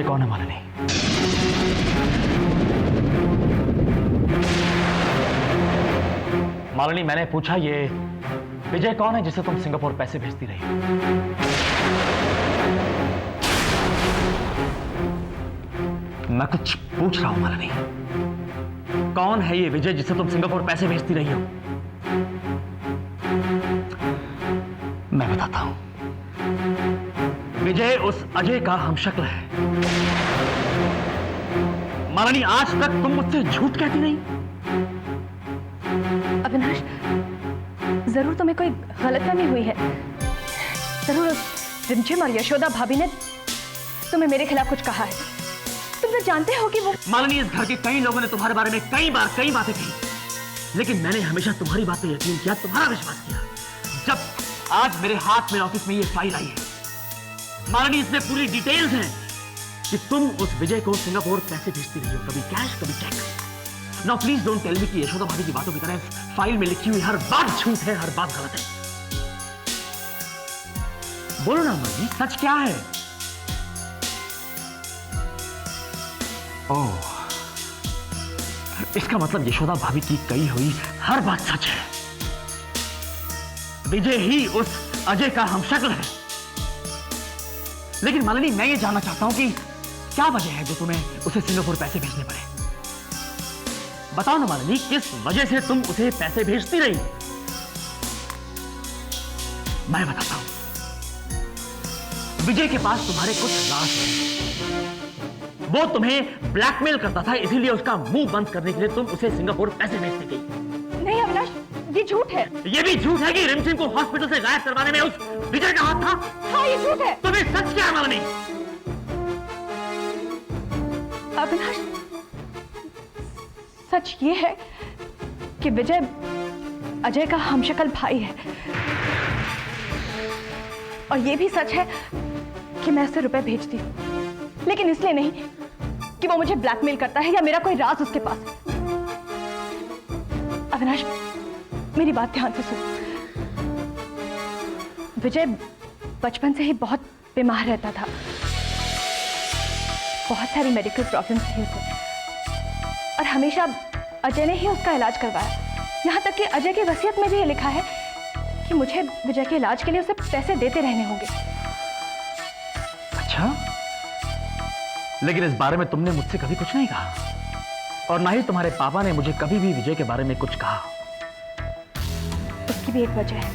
विजय कौन है मालिनी? मालिनी, मैंने पूछा ये विजय कौन है जिसे तुम सिंगापुर पैसे भेजती रही? मैं कुछ पूछ रहा हूं मालिनी, कौन है ये विजय जिसे तुम सिंगापुर पैसे भेजती रही हो? मैं बताता हूं। विजय उस अजय का हमशक्ल है। मालिनी, आज तक तुम मुझसे झूठ कहती नहीं। अविनाश, जरूर तुम्हें कोई गलतफहमी हुई है। जरूर रिमझिम और यशोदा भाभी ने तुम्हें मेरे खिलाफ कुछ कहा है। तुम तो जानते हो कि वो मालिनी, इस घर के कई लोगों ने तुम्हारे बारे में कई बार कई बातें कही, लेकिन मैंने हमेशा तुम्हारी बात पे यकीन किया, तुम्हारा विश्वास किया। जब आज मेरे हाथ में ऑफिस में ये फाइल आई है मालिनी, इसमें पूरी डिटेल्स हैं कि तुम उस विजय को सिंगापुर पैसे भेजती रही हो, कभी कैश कभी cheque. Now please don't tell me कि यशोदा भाभी की बातों की तरह फाइल में लिखी हुई हर बात झूठ है, हर बात गलत है। बोलो ना मालिनी, सच क्या है? ओह, इसका मतलब यशोदा भाभी की कही हुई हर बात सच है। विजय ही उस अजय का हमशक्ल है। लेकिन मालिनी, मैं ये जानना चाहता हूं कि क्या वजह है जो तुम्हें उसे सिंगापुर पैसे भेजने पड़े? बताओ ना मालिनी, किस वजह से तुम उसे पैसे भेजती रही? मैं बताता हूं। विजय के पास तुम्हारे कुछ राज हैं। वो तुम्हें ब्लैकमेल करता था, इसीलिए उसका मुंह बंद करने के लिए तुम उसे सिंगापुर पैसे भेजती गई। नहीं अविनाश, ये झूठ है। ये भी झूठ है कि रिमझिम को हॉस्पिटल से गायब करवाने में उस विजय का हाथ था? हाँ, ये झूठ है। तुम्हें सच क्या है मालिनी? अविनाश, सच ये है कि विजय अजय का हमशक्ल भाई है, और ये भी सच है कि मैं उसे रुपए भेजती हूँ, लेकिन इसलिए नहीं कि वो मुझे ब्लैकमेल करता है या मेरा कोई राज उसके पास है। अविनाश, मेरी बात ध्यान से सुन। विजय बचपन से ही बहुत बीमार रहता था, बहुत सारी मेडिकल प्रॉब्लम्स थी उसे, और हमेशा अजय ने ही उसका इलाज करवाया। यहां तक कि अजय की वसीयत में भी ये लिखा है कि मुझे विजय के इलाज के लिए उसे पैसे देते रहने होंगे। अच्छा, लेकिन इस बारे में तुमने मुझसे कभी कुछ नहीं कहा, और ना ही तुम्हारे पापा ने मुझे कभी भी विजय के बारे में कुछ कहा। उसकी भी एक वजह है।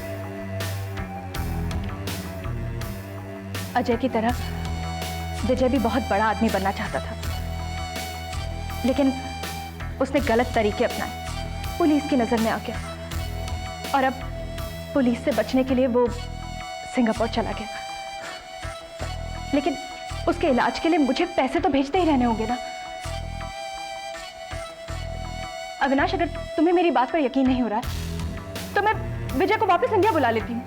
अजय की तरह विजय भी बहुत बड़ा आदमी बनना चाहता था, लेकिन उसने गलत तरीके अपनाए, पुलिस की नजर में आ गया, और अब पुलिस से बचने के लिए वो सिंगापुर चला गया। लेकिन उसके इलाज के लिए मुझे पैसे तो भेजते ही रहने होंगे ना। अविनाश, अगर तुम्हें मेरी बात पर यकीन नहीं हो रहा है तो मैं विजय को वापस इंडिया बुला लेती हूँ,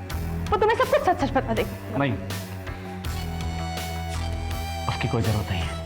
वो तुम्हें सब कुछ सच सच बता देगा। नहीं, उसकी कोई जरूरत नहीं है।